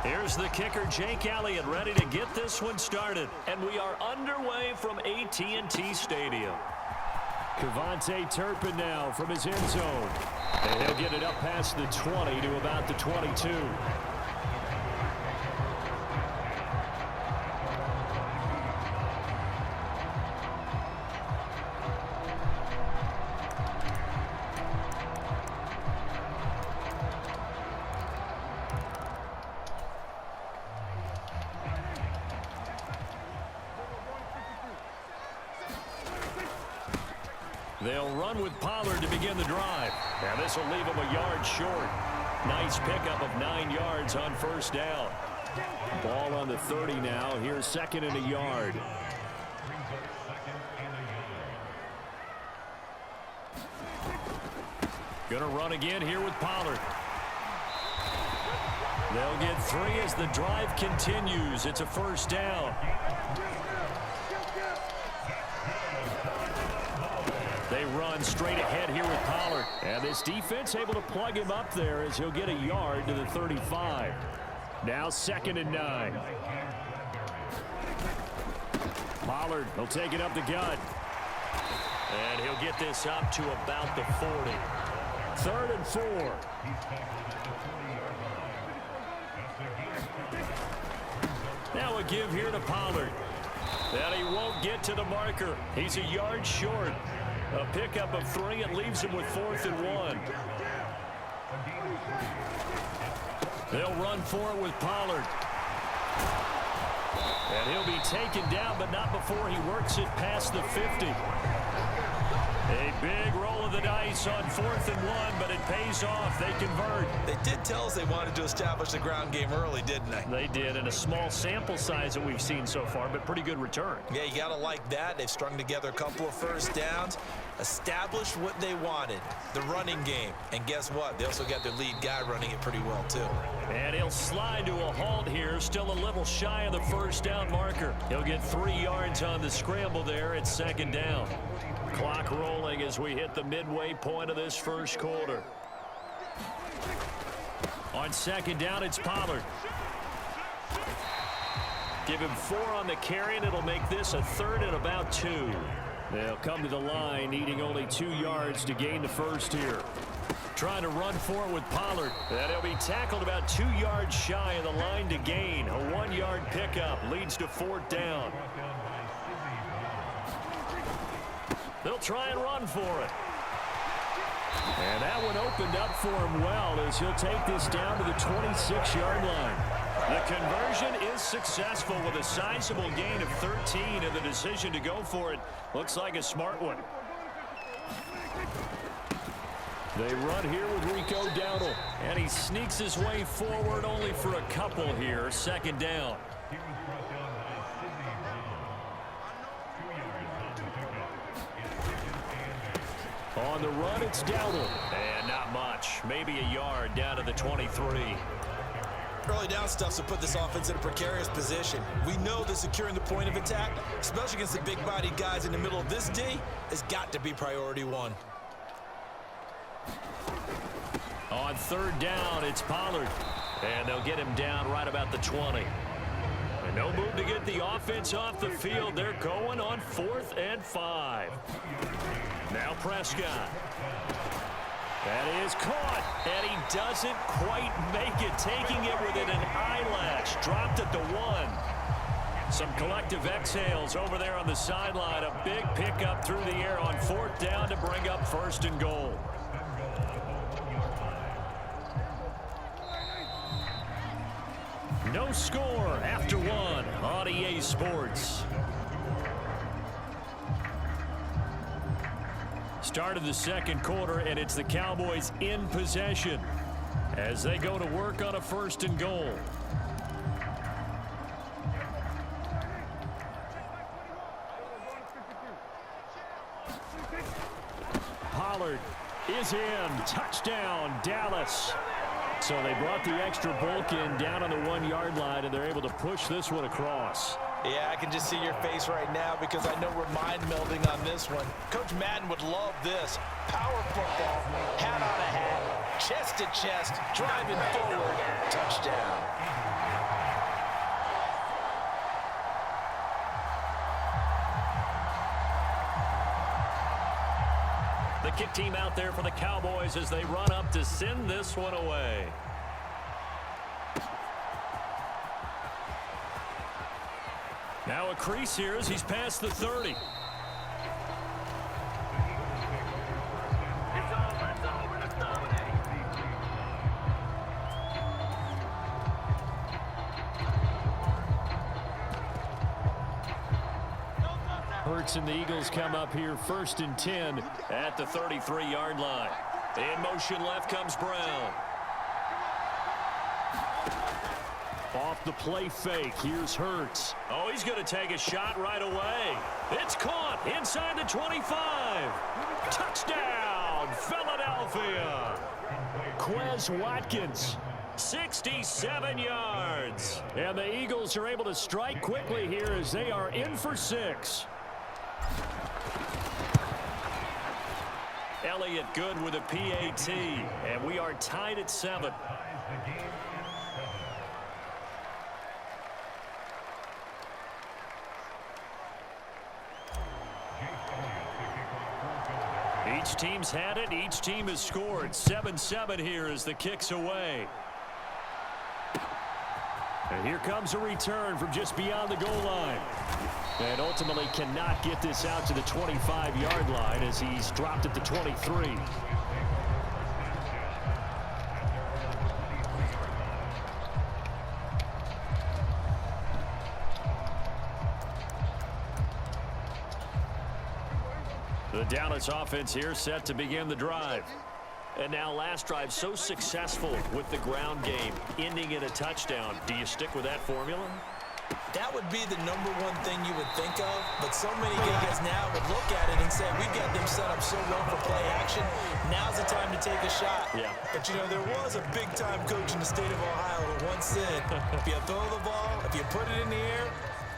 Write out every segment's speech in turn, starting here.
Here's the kicker, Jake Elliott, ready to get this one started. And we are underway from AT&T Stadium. Cavante Turpin now from his end zone. And he'll get it up past the 20 to about the 22. They'll run with Pollard to begin the drive. And this will leave him a yard short. Nice pickup of 9 yards on first down. Ball on the 30 now. Here's second and a yard. Gonna run again here with Pollard. They'll get 3 as the drive continues. It's a first down. They run straight ahead here with Pollard. And this defense able to plug him up there as he'll get a yard to the 35. Now second and 9. Pollard will take it up the gut. And he'll get this up to about the 40. Third and 4. Now a give here to Pollard. And he won't get to the marker. He's a yard short. A pickup of 3 and leaves him with 4th and 1. They'll run for it with Pollard. And he'll be taken down, but not before he works it past the 50. A big roll of the dice on 4th and 1, but it pays off. They convert. They did tell us they wanted to establish the ground game early, didn't they? They did, and a small sample size that we've seen so far, but pretty good return. Yeah, you got to like that. They've strung together a couple of first downs, established what they wanted, the running game. And guess what? They also got their lead guy running it pretty well, too. And he'll slide to a halt here, still a little shy of the first down marker. He'll get 3 yards on the scramble there at second down. Clock rolling as we hit the midway point of this first quarter. On second down, it's Pollard. Give him 4 on the carry, and it'll make this a 3rd and about 2. They'll come to the line, needing only 2 yards to gain the first here. Trying to run for it with Pollard. And he'll be tackled about 2 yards shy of the line to gain. A 1-yard pickup leads to 4th down. They'll try and run for it. And that one opened up for him well as he'll take this down to the 26-yard line. The conversion is successful with a sizable gain of 13, and the decision to go for it looks like a smart one. They run here with Rico Dowdle, and he sneaks his way forward only for a couple here. Second down. On the run, it's Dowdle. And not much. Maybe a yard down to the 23. Early down stuff to put this offense in a precarious position. We know that securing the point of attack, especially against the big-bodied guys in the middle of this D, has got to be priority 1. On third down, it's Pollard. And they'll get him down right about the 20. And no move to get the offense off the field. They're going on 4th and 5. Now Prescott. That is caught. And he doesn't quite make it. Taking it within an eyelash. Dropped at the 1. Some collective exhales over there on the sideline. A big pickup through the air on 4th down to bring up 1st and goal. No score after 1 on EA Sports. Start of the second quarter, and it's the Cowboys in possession as they go to work on a 1st and goal. Pollard is in. Touchdown, Dallas. So they brought the extra bulk in down on the 1-yard line, and they're able to push this one across. Yeah, I can just see your face right now because I know we're mind melding on this one. Coach Madden would love this. Power football, hat on a hat, chest to chest, driving forward, touchdown. The kick team out there for the Cowboys as they run up to send this one away. Now a crease here as he's past the 30. Hurts and the Eagles come up here 1st and 10 at the 33-yard line. In motion left comes Brown. Off the play fake, here's Hurts. Oh, he's going to take a shot right away. It's caught inside the 25. Touchdown, Philadelphia. Quez Watkins, 67 yards. And the Eagles are able to strike quickly here as they are in for 6. Elliott good with a PAT, and we are tied at 7. Each team's had it. Each team has scored. 7-7 here as the kick's away. And here comes a return from just beyond the goal line. And ultimately cannot get this out to the 25-yard line as he's dropped at the 23. The Dallas offense here set to begin the drive. And now last drive so successful with the ground game, ending in a touchdown. Do you stick with that formula? That would be the number one thing you would think of, but so many guys now would look at it and say, we've got them set up so well for play action. Now's the time to take a shot. Yeah. But, you know, there was a big-time coach in the state of Ohio who once said, if you throw the ball, if you put it in the air,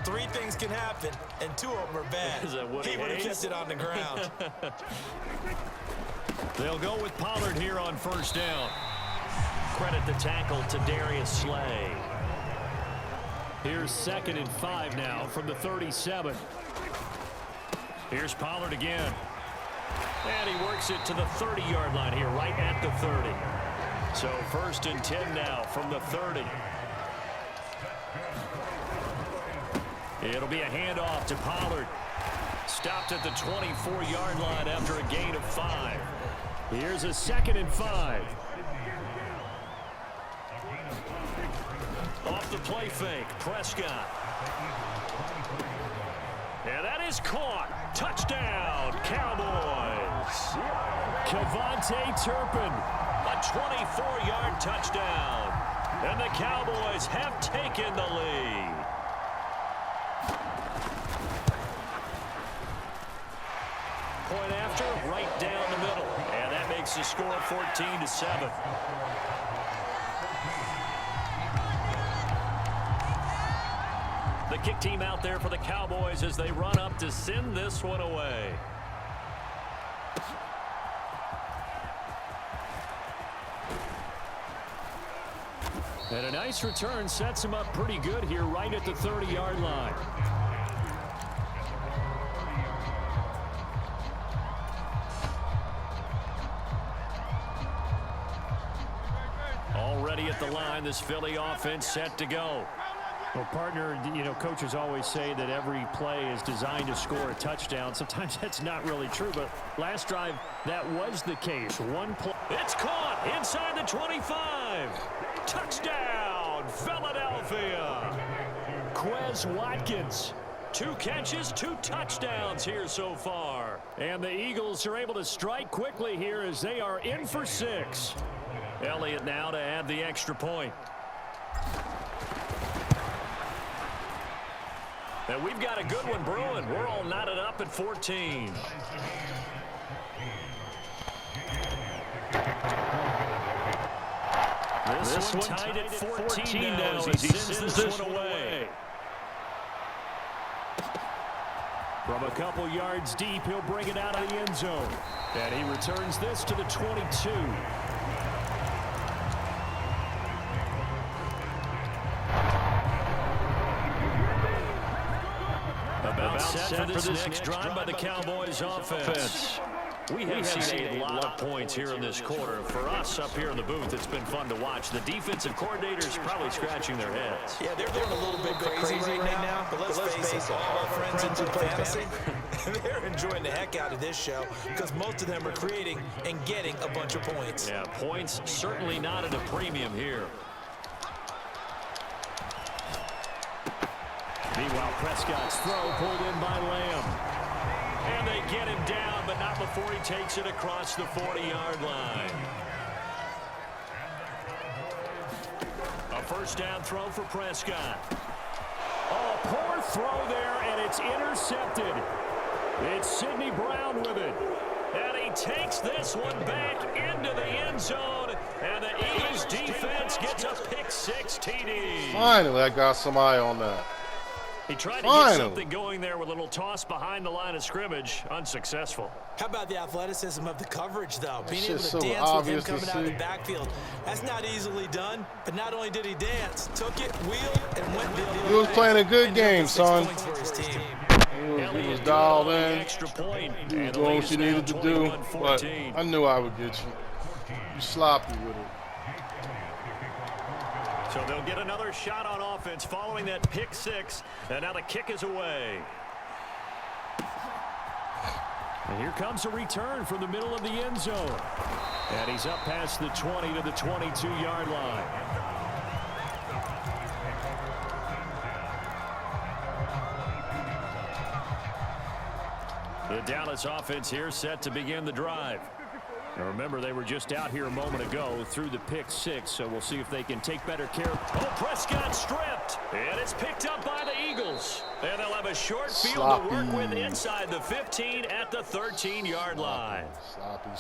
3 things can happen, and 2 of them are bad. He would have kept it on the ground. They'll go with Pollard here on 1st down. Credit the tackle to Darius Slay. Here's 2nd and 5 now from the 37. Here's Pollard again. And he works it to the 30-yard line here, right at the 30. So 1st and 10 now from the 30. It'll be a handoff to Pollard. Stopped at the 24-yard line after a gain of 5. Here's a 2nd and 5. Off the play fake, Prescott. And that is caught. Touchdown, Cowboys. Kevontae Turpin, a 24-yard touchdown. And the Cowboys have taken the lead. Point after, right down the middle. And that makes the score 14-7. The kick team out there for the Cowboys as they run up to send this one away. And a nice return sets him up pretty good here right at the 30-yard line. Already at the line, this Philly offense set to go. Well, partner, you know, coaches always say that every play is designed to score a touchdown. Sometimes that's not really true, but last drive, that was the case. One play. It's caught inside the 25. Touchdown, Philadelphia. Quez Watkins. 2 catches, 2 touchdowns here so far. And the Eagles are able to strike quickly here as they are in for 6. Elliott now to add the extra point. And we've got a good one brewing. We're all knotted up at 14. This one tied at 14 now as he sends this one away. From a couple yards deep, he'll bring it out of the end zone. And he returns this to the 22. set for this next drive by the Cowboys offense. We have seen a lot of points here in this quarter. For us up here in the booth, it's been fun to watch. The defensive coordinators probably scratching their heads. Yeah, they're a little bit crazy right now. But let's face it, all our friends who play fantasy, they're enjoying the heck out of this show because most of them are creating and getting a bunch of points. Yeah, points certainly not at a premium here. Meanwhile, Prescott's throw pulled in by Lamb. And they get him down, but not before he takes it across the 40-yard line. A first down throw for Prescott. Oh, poor throw there, and it's intercepted. It's Sidney Brown with it. And he takes this one back into the end zone. And the Eagles defense gets a pick-6 TD. Finally, I got somebody on that. He tried to get something going there with a little toss behind the line of scrimmage. Unsuccessful. How about the athleticism of the coverage, though? Being able to so dance with him coming out of the backfield. That's not easily done, but not only did he dance, took it, wheeled, and went the other way. He was playing a good game, son. He was dialed in. He was doing what you needed to do, but I knew I would get you. You sloppy with it. So they'll get another shot on offense following that pick-6, and now the kick is away. And here comes a return from the middle of the end zone. And he's up past the 20 to the 22-yard line. The Dallas offense here set to begin the drive. Now remember, they were just out here a moment ago through the pick-6, so we'll see if they can take better care. Oh, Prescott stripped, and it's picked up by the Eagles. And they'll have a short field to work with inside the 15 at the 13-yard line. Sloppy.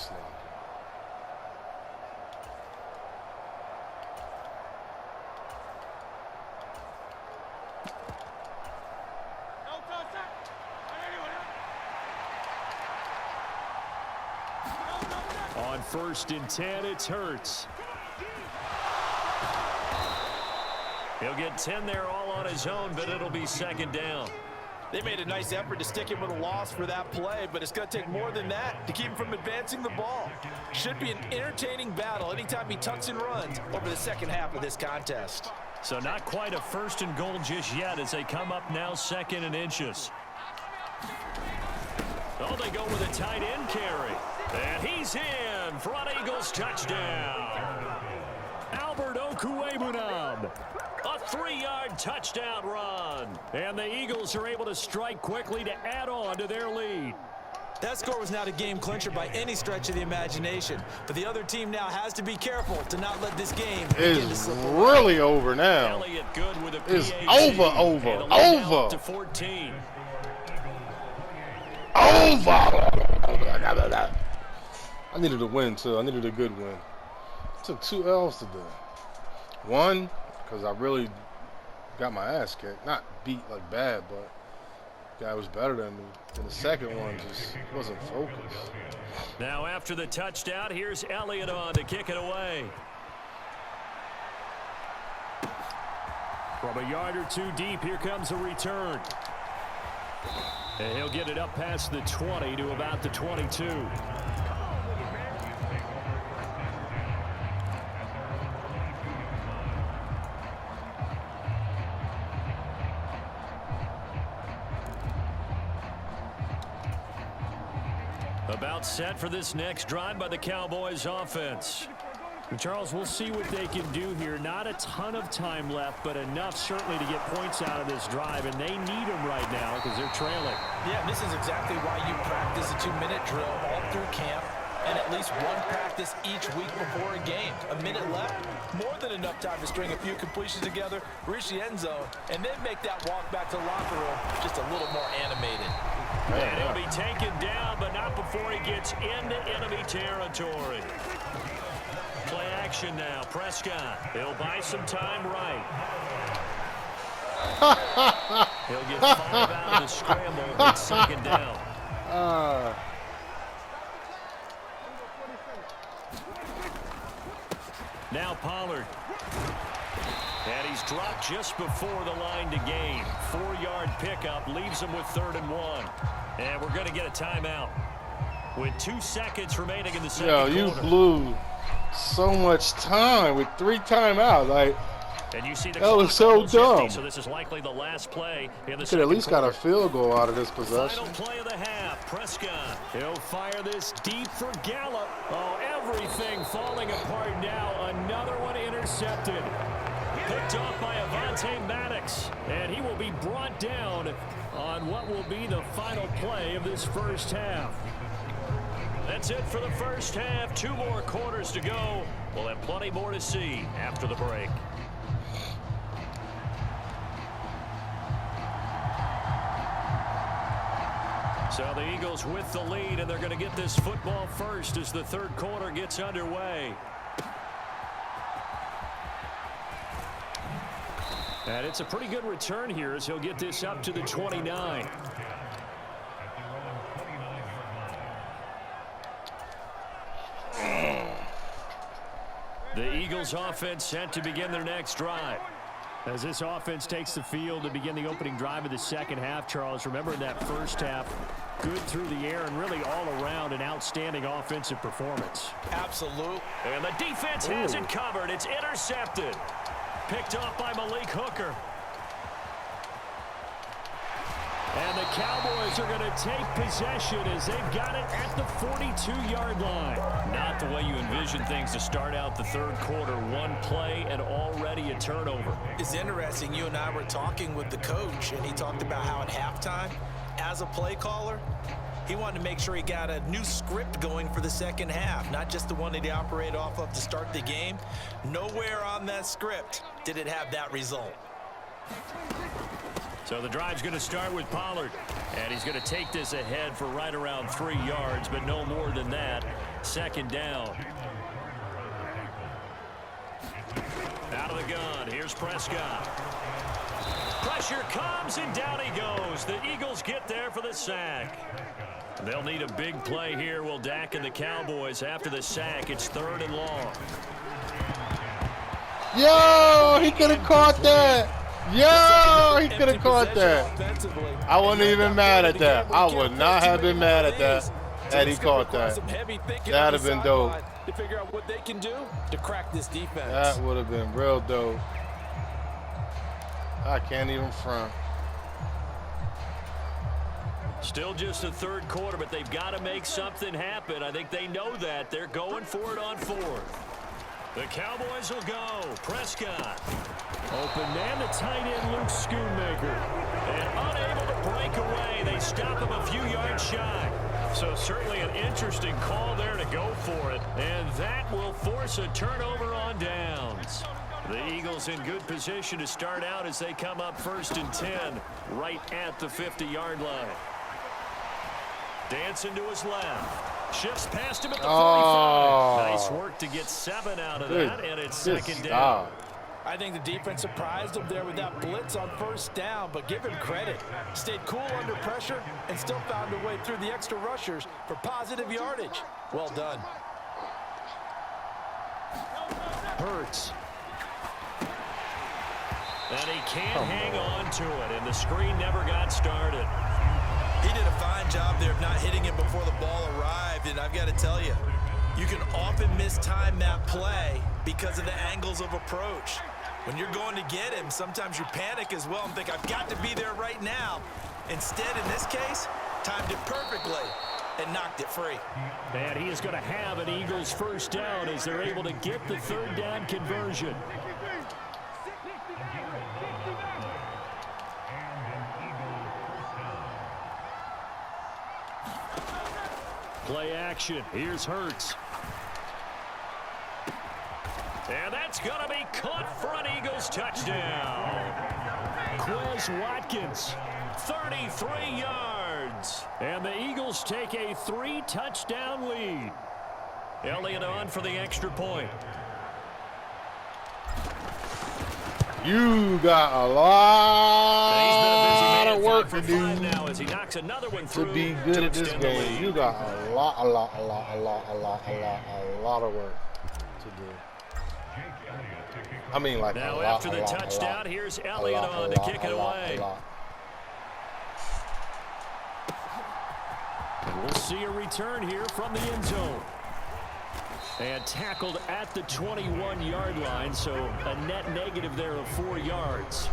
On 1st and 10, it's Hurts. He'll get 10 there all on his own, but it'll be 2nd down. They made a nice effort to stick him with a loss for that play, but it's going to take more than that to keep him from advancing the ball. Should be an entertaining battle anytime he tucks and runs over the second half of this contest. So not quite a 1st and goal just yet as they come up now 2nd and inches. Oh, they go with a tight end carry. And he's in for an Eagles touchdown. Albert Okwuegbunam. A 3-yard touchdown run. And the Eagles are able to strike quickly to add on to their lead. That score was not a game clincher by any stretch of the imagination. But the other team now has to be careful to not let this game begin to slip away. Really over now. Elliott good with a It's PAT. over. To 14. Over. I needed a win, too. I needed a good win. I took 2 L's today. One, because I really got my ass kicked. Not beat like bad, but the guy was better than me. And the second one just wasn't focused. Now after the touchdown, here's Elliott on to kick it away. From a yard or two deep, here comes a return. And he'll get it up past the 20 to about the 22. About set for this next drive by the Cowboys offense. And Charles, we'll see what they can do here. Not a ton of time left, but enough certainly to get points out of this drive, and they need them right now because they're trailing. Yeah, this is exactly why you practice a 2-minute drill all through camp and at least one practice each week before a game. A minute left, more than enough time to string a few completions together, reach the end zone, and then make that walk back to the locker room just a little more animated. And he'll be taken down, but not before he gets into enemy territory. Play action now. Prescott. He'll buy some time right. He'll get 5 out of the scramble. It's 2nd down. Now Pollard. And he's dropped just before the line to gain. 4-yard pickup leaves him with 3rd and 1. And we're going to get a timeout with 2 seconds remaining in the second quarter. You blew so much time with 3 timeouts. And you see the that was so dumb. 50, so this is likely the last play in the could at least quarter. got a field goal out of this possession. Final play of the half. Prescott. He'll fire this deep for Gallup. Oh, everything falling apart now. Another one intercepted. Picked off by Avonte Maddox. And he will be brought down on what will be the final play of this first half. That's it for the first half. 2 more quarters to go. We'll have plenty more to see after the break. So the Eagles with the lead, and they're going to get this football first as the 3rd quarter gets underway. And it's a pretty good return here as he'll get this up to the 29. The Eagles offense set to begin their next drive. As this offense takes the field to begin the opening drive of the second half, Charles, remember in that first half, good through the air and really all around an outstanding offensive performance. Absolute. And the defense has it covered. It's intercepted. Picked off by Malik Hooker. And the Cowboys are going to take possession as they've got it at the 42-yard line. Not the way you envision things to start out the 3rd quarter. 1 play and already a turnover. It's interesting. You and I were talking with the coach, and he talked about how at halftime, as a play caller, he wanted to make sure he got a new script going for the second half, not just the one that he operated off of to start the game. Nowhere on that script did it have that result. So the drive's going to start with Pollard. And he's going to take this ahead for right around 3 yards, but no more than that. 2nd down. Out of the gun. Here's Prescott. Pressure comes, and down he goes. The Eagles get there for the sack. They'll need a big play here. Will Dak and the Cowboys after the sack. It's 3rd and long. Yo, he could have caught that. Yo, he could have caught that. I wasn't even mad at that. I would not have been mad at that had he caught that. That would have been dope. To figure out what they can do to crack this defense. That would have been real dope. I can't even front. Still just the 3rd quarter, but they've got to make something happen. I think they know that. They're going for it on 4th. The Cowboys will go. Prescott. Open man, the tight end, Luke Schoonmaker. And unable to break away. They stop him a few yards shy. So certainly an interesting call there to go for it. And that will force a turnover on downs. The Eagles in good position to start out as they come up 1st and 10 right at the 50-yard line. Dancing to his left. Shifts past him at the 45. Nice work to get 7 out of that, and it's 2nd down. I think the defense surprised him there with that blitz on 1st down, but give him credit. Stayed cool under pressure and still found a way through the extra rushers for positive yardage. Well done. Hurts. And he can't hang on to it, and the screen never got started. He did a fine job there of not hitting it before the ball arrived, and I've got to tell you, you can often mistime that play because of the angles of approach. When you're going to get him, sometimes you panic as well and think, I've got to be there right now. Instead, in this case, timed it perfectly and knocked it free. And he is going to have an Eagles 1st down as they're able to get the 3rd down conversion. Play action. Here's Hurts. And that's going to be caught for an Eagles touchdown. Quez Watkins, 33 yards. And the Eagles take a 3-touchdown lead. Elliott on for the extra point. You got a lot of work to do now as he knocks another one through to be good at this game. You got a lot of work to do. I mean, like now a lot, after the touchdown, here's Elliott on to kick it away. And we'll see a return here from the end zone. And tackled at the 21-yard line, so a net negative there of 4 yards.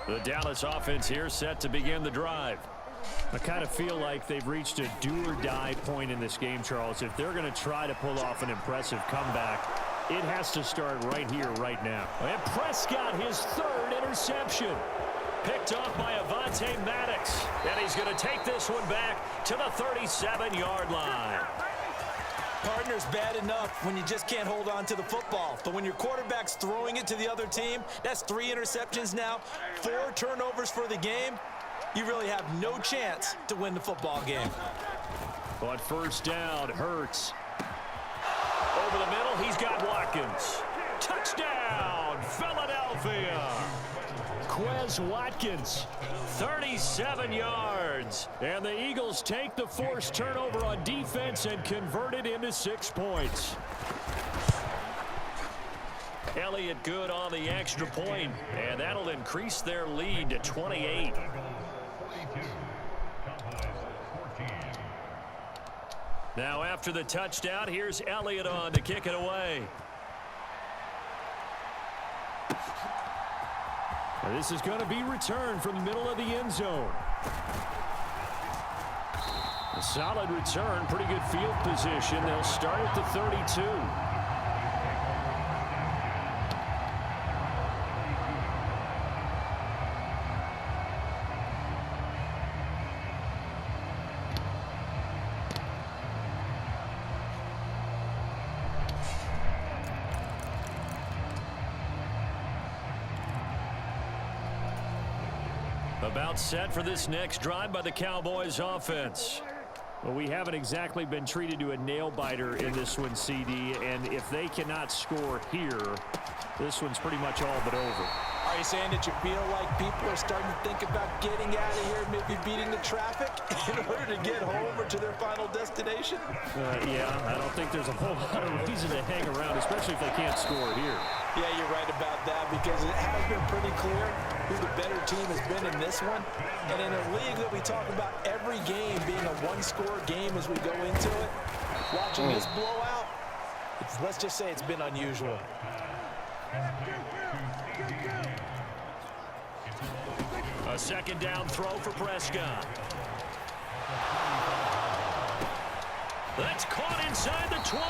The Dallas offense here set to begin the drive. I kind of feel like they've reached a do-or-die point in this game, Charles. If they're going to try to pull off an impressive comeback, it has to start right here, right now. And Prescott, his 3rd interception. Picked off by Avonte Maddox. And he's going to take this one back to the 37-yard line. Partner's bad enough when you just can't hold on to the football. But when your quarterback's throwing it to the other team, that's 3 interceptions now, 4 turnovers for the game. You really have no chance to win the football game. On first down, Hurts. Over the middle, he's got Watkins. Touchdown, Philadelphia. Quez Watkins, 37 yards. And the Eagles take the forced turnover on defense and convert it into 6 points. Elliott good on the extra point, and that'll increase their lead to 28. Now after the touchdown, here's Elliott on to kick it away. And this is going to be returned from the middle of the end zone. A solid return, pretty good field position. They'll start at the 32. About set for this next drive by the Cowboys offense. Well, we haven't exactly been treated to a nail-biter in this one, CD, and if they cannot score here, this one's pretty much all but over. Are you saying that you feel like people are starting to think about getting out of here, maybe beating the traffic in order to get home or to their final destination? Yeah, I don't think there's a whole lot of reason to hang around, especially if they can't score here. Yeah, you're right about that, because it has been pretty clear who the better team has been in this one. And in a league that we talk about every game being a one-score game as we go into it, watching this blowout, let's just say it's been unusual. A second down throw for Prescott. That's caught inside the 20.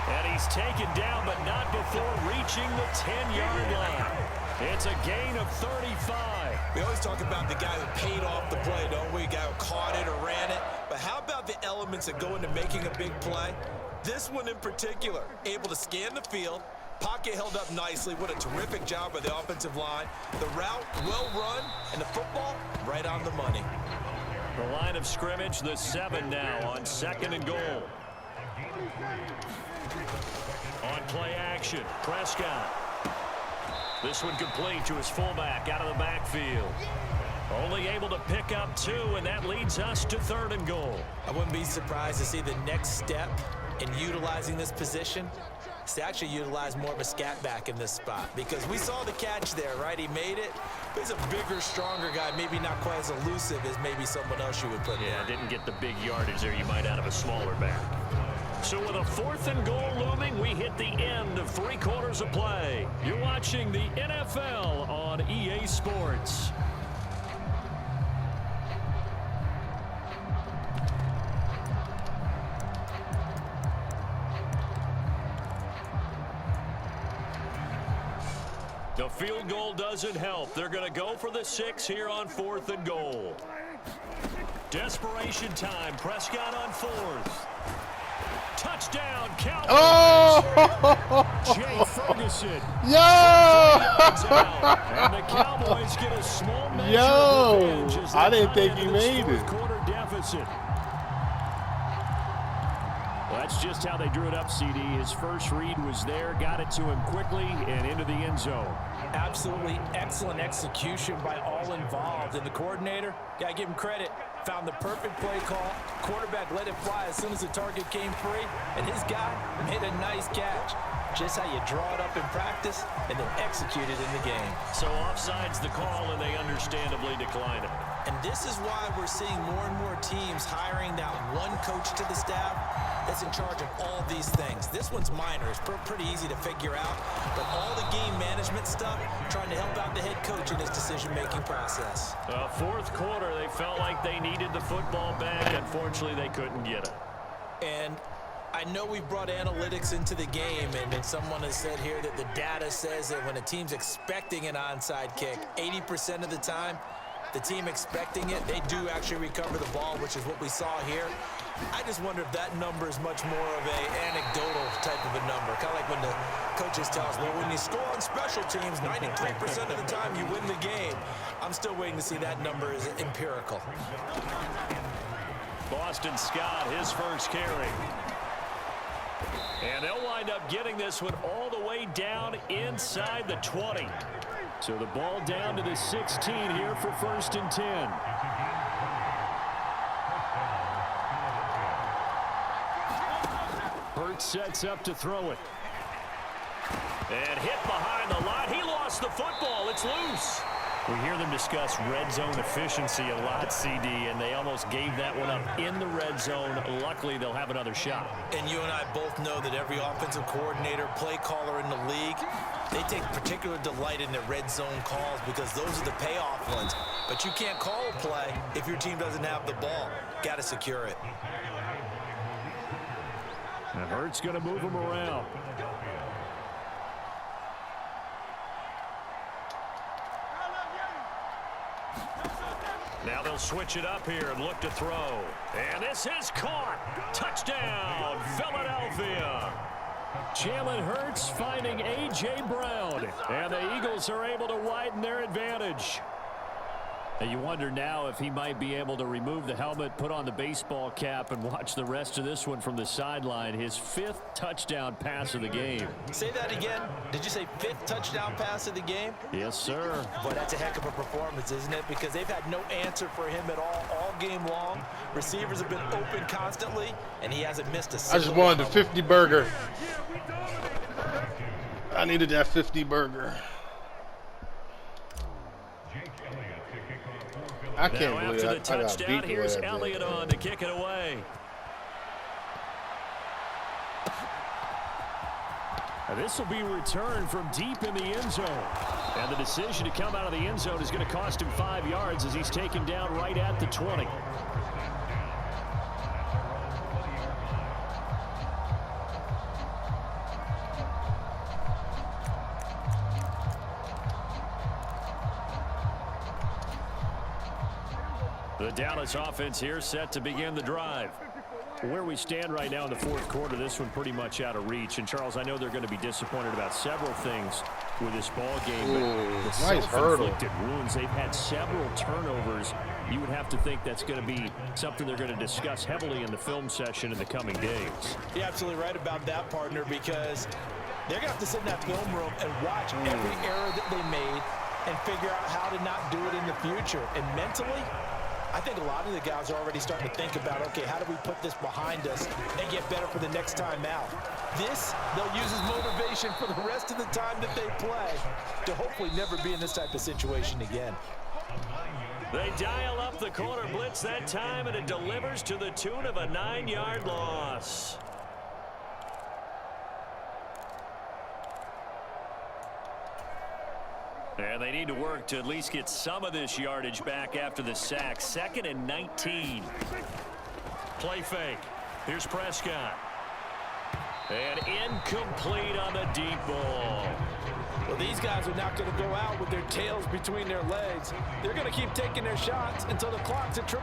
And he's taken down, but not before reaching the 10-yard line. It's a gain of 35. We always talk about the guy who paid off the play, don't we? The guy who caught it or ran it. But how about the elements that go into making a big play? This one in particular, able to scan the field, pocket held up nicely. What a terrific job by the offensive line. The route well run, and the football right on the money. The line of scrimmage, the 7 now on 2nd and goal. On play action, Prescott. This one complete to his fullback out of the backfield. Only able to pick up 2, and that leads us to 3rd and goal. I wouldn't be surprised to see the next step in utilizing this position is to actually utilize more of a scat back in this spot, because we saw the catch there, right? He made it. He's a bigger, stronger guy, maybe not quite as elusive as maybe someone else you would put in. Yeah, didn't get the big yardage there you might out of a smaller back. So with a 4th and goal looming, we hit the end of 3 quarters of play. You're watching the NFL on EA Sports. The field goal doesn't help. They're going to go for the 6 here on 4th and goal. Desperation time. Prescott on 4th. Touchdown, Cowboys. Oh! Jay Ferguson. Yo! And the Cowboys get a small measure Yo! of revenge as they I didn't think tie he into this made it. fourth quarter deficit. That's just how they drew it up, CD. His first read was there, got it to him quickly, and into the end zone. Absolutely excellent execution by all involved. And the coordinator, got to give him credit, found the perfect play call. Quarterback let it fly as soon as the target came free, and his guy made a nice catch. Just how you draw it up in practice and then execute it in the game. So offside's the call, and they understandably decline it. And this is why we're seeing more and more teams hiring that one coach to the staff that's in charge of all these things. This one's minor. It's pretty easy to figure out. But all the game management stuff, trying to help out the head coach in his decision-making process. Fourth quarter, they felt like they needed the football back. Unfortunately, they couldn't get it. And I know we've brought analytics into the game, and someone has said here that the data says that when a team's expecting an onside kick, 80% of the time, the team expecting it, they do actually recover the ball, which is what we saw here. I just wonder if that number is much more of an anecdotal type of a number. Kind of like when the coaches tell us, well, when you score on special teams, 93% of the time you win the game. I'm still waiting to see that number is empirical. Boston Scott, his first carry. And they'll wind up getting this one all the way down inside the 20. So the ball down to the 16 here for 1st and 10. Hurts sets up to throw it. And hit behind the line. He lost the football. It's loose. We hear them discuss red zone efficiency a lot, CD, and they almost gave that one up in the red zone. Luckily, they'll have another shot. And you and I both know that every offensive coordinator, play caller in the league, they take particular delight in their red zone calls because those are the payoff ones. But you can't call a play if your team doesn't have the ball. Got to secure it. And Hurts going to move him around. Now they'll switch it up here and look to throw. And this is caught. Touchdown, Philadelphia. Jalen Hurts finding A.J. Brown. And the Eagles are able to widen their advantage. And you wonder now if he might be able to remove the helmet, put on the baseball cap, and watch the rest of this one from the sideline. His 5th touchdown pass of the game. Say that again. Did you say 5th touchdown pass of the game? Yes, sir. Boy, that's a heck of a performance, isn't it? Because they've had no answer for him at all game long. Receivers have been open constantly, and he hasn't missed a single. I just wanted the 50 burger. I needed that 50 burger. I can't believe after I the got touchdown, beat here's the way I Elliott did. on to kick it away. This will be returned from deep in the end zone. And the decision to come out of the end zone is going to cost him 5 yards as he's taken down right at the 20. The Dallas offense here set to begin the drive. Where we stand right now in the 4th quarter, this one pretty much out of reach. And, Charles, I know they're going to be disappointed about several things with this ball game. But the nice self-inflicted wounds, they've had several turnovers. You would have to think that's going to be something they're going to discuss heavily in the film session in the coming days. You're absolutely right about that, partner, because they're going to have to sit in that film room and watch every error that they made and figure out how to not do it in the future. And mentally, I think a lot of the guys are already starting to think about, okay, how do we put this behind us and get better for the next time out? This, they'll use as motivation for the rest of the time that they play to hopefully never be in this type of situation again. They dial up the corner blitz that time, and it delivers to the tune of a 9-yard loss. And they need to work to at least get some of this yardage back after the sack. 2nd and 19. Play fake. Here's Prescott. And incomplete on the deep ball. Well, these guys are not going to go out with their tails between their legs. They're going to keep taking their shots until the clock's at 000.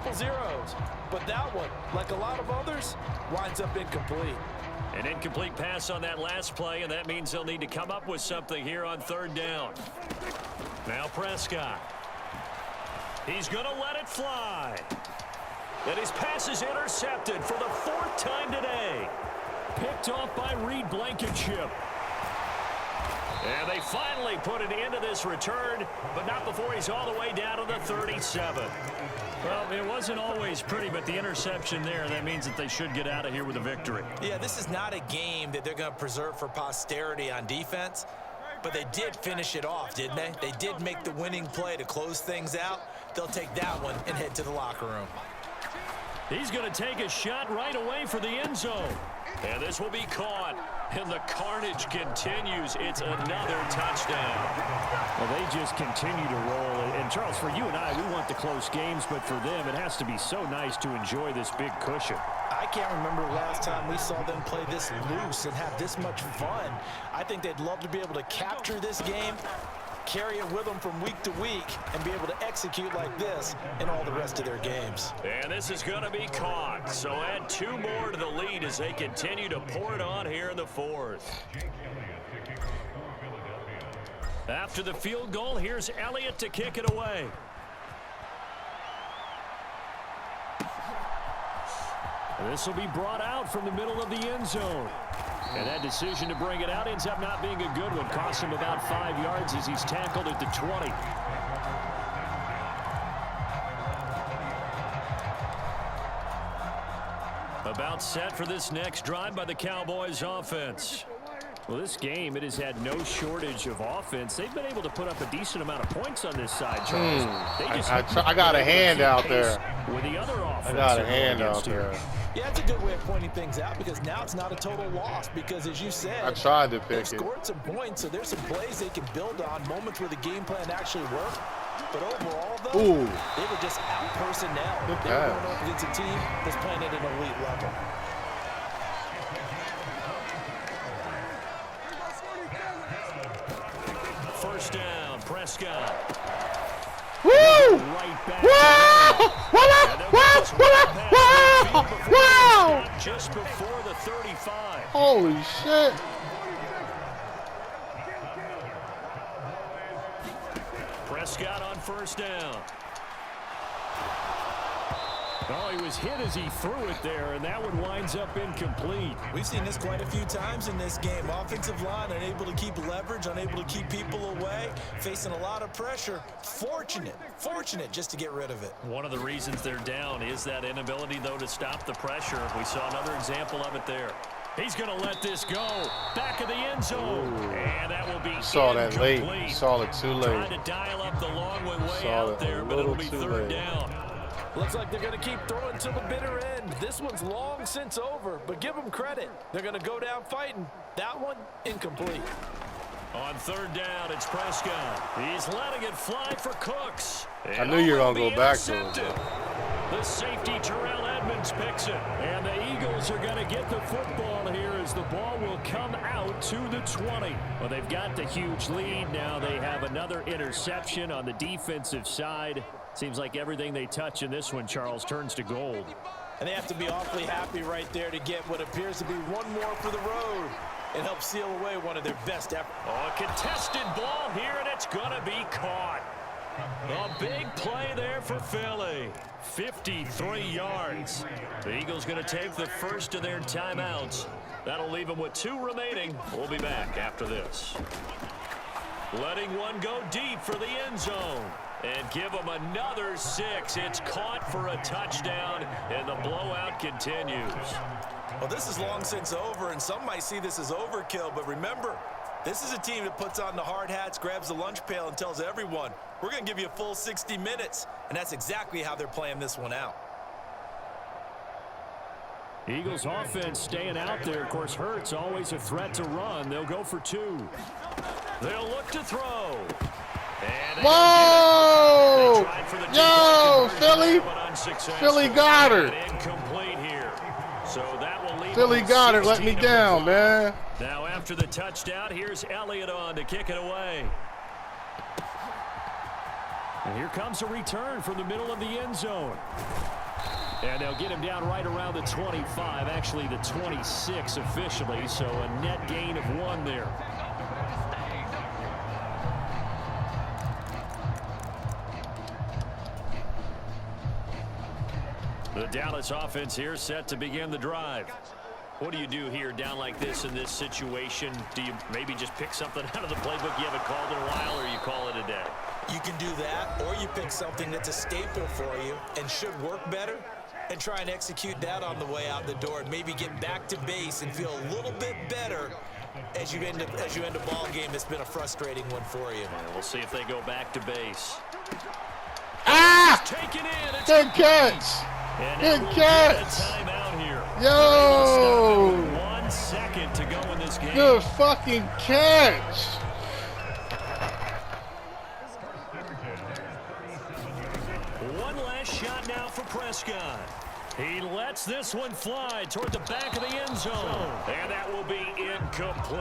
But that one, like a lot of others, winds up incomplete. An incomplete pass on that last play, and that means they'll need to come up with something here on 3rd down. Now Prescott. He's going to let it fly. And his pass is intercepted for the 4th time today. Picked off by Reed Blankenship. And they finally put an end to this return, but not before he's all the way down to the 37. Well, it wasn't always pretty, but the interception there, that means that they should get out of here with a victory. Yeah, this is not a game that they're going to preserve for posterity on defense, but they did finish it off, didn't they? They did make the winning play to close things out. They'll take that one and head to the locker room. He's going to take a shot right away for the end zone. And this will be caught. And the carnage continues. It's another touchdown. Well, they just continue to roll. And, Charles, for you and I, we want the close games, but for them, it has to be so nice to enjoy this big cushion. I can't remember the last time we saw them play this loose and have this much fun. I think they'd love to be able to capture this game, carry it with them from week to week, and be able to execute like this in all the rest of their games. And this is going to be caught. So add 2 more to the lead as they continue to pour it on here in the 4th. After the field goal, here's Elliott to kick it away. This will be brought out from the middle of the end zone. And that decision to bring it out ends up not being a good one. Costs him about 5 yards as he's tackled at the 20. About set for this next drive by the Cowboys offense. Well, this game, it has had no shortage of offense. They've been able to put up a decent amount of points on this side, Charles. I got a hand out there. With the other offense, I got a hand out there. Yeah, it's a good way of pointing things out because now it's not a total loss because, as you said, I tried to pick they've scored some points, so there's some plays they can build on, moments where the game plan actually worked. But overall, though, they were just out personnel. They were going up against a team that's playing at an elite level. First down, Prescott. Woo! Right back. Wow! Just before the 35. Holy shit. Prescott on first down. Oh, he was hit as he threw it there, and that one winds up incomplete. We've seen this quite a few times in this game. Offensive line unable to keep leverage, unable to keep people away, facing a lot of pressure. Fortunate just to get rid of it. One of the reasons they're down is that inability, though, to stop the pressure. We saw another example of it there. He's going to let this go. Back of the end zone. And that will be incomplete. Saw that late. Saw it too late. Tried to dial up the long one way out there, but it'll be third down. Looks like they're going to keep throwing to the bitter end. This one's long since over, but give them credit. They're going to go down fighting. That one, incomplete. On third down, it's Prescott. He's letting it fly for Cooks. I knew you were going to go back to it. The safety, Terrell Edmonds, picks it. And the Eagles are going to get the football here as the ball will come out to the 20. Well, they've got the huge lead. Now they have another interception on the defensive side. Seems like everything they touch in this one, Charles, turns to gold. And they have to be awfully happy right there to get what appears to be one more for the road and help seal away one of their best efforts. A contested ball here, and it's going to be caught. A big play there for Philly. 53 yards. The Eagles going to take the first of their timeouts. That'll leave them with 2 remaining. We'll be back after this. Letting one go deep for the end zone. And give them another 6. It's caught for a touchdown, and the blowout continues. Well, this is long since over, and some might see this as overkill, but remember, this is a team that puts on the hard hats, grabs the lunch pail, and tells everyone, we're going to give you a full 60 minutes, and that's exactly how they're playing this one out. Eagles offense staying out there. Of course, Hurts always a threat to run. They'll go for 2. They'll look to throw. Whoa! Yo, Philly got her. Incomplete here. So that will leave Philly got her. Let me down, man. Now after the touchdown, here's Elliott on to kick it away. And here comes a return from the middle of the end zone. And they'll get him down right around the 25, actually the 26 officially, so a net gain of 1 there. The Dallas offense here set to begin the drive. What do you do here down like this in this situation? Do you maybe just pick something out of the playbook you haven't called in a while, or you call it a day? You can do that, or you pick something that's a staple for you and should work better and try and execute that on the way out the door and maybe get back to base and feel a little bit better as you end a ball game that's been a frustrating one for you. Yeah, we'll see if they go back to base. Ah! Taken in. It's Good catch. Good catch. Timeout here. Yo. 1 second to go in this game. Good fucking catch. One last shot now for Prescott. He lets this one fly toward the back of the end zone. And that will be incomplete.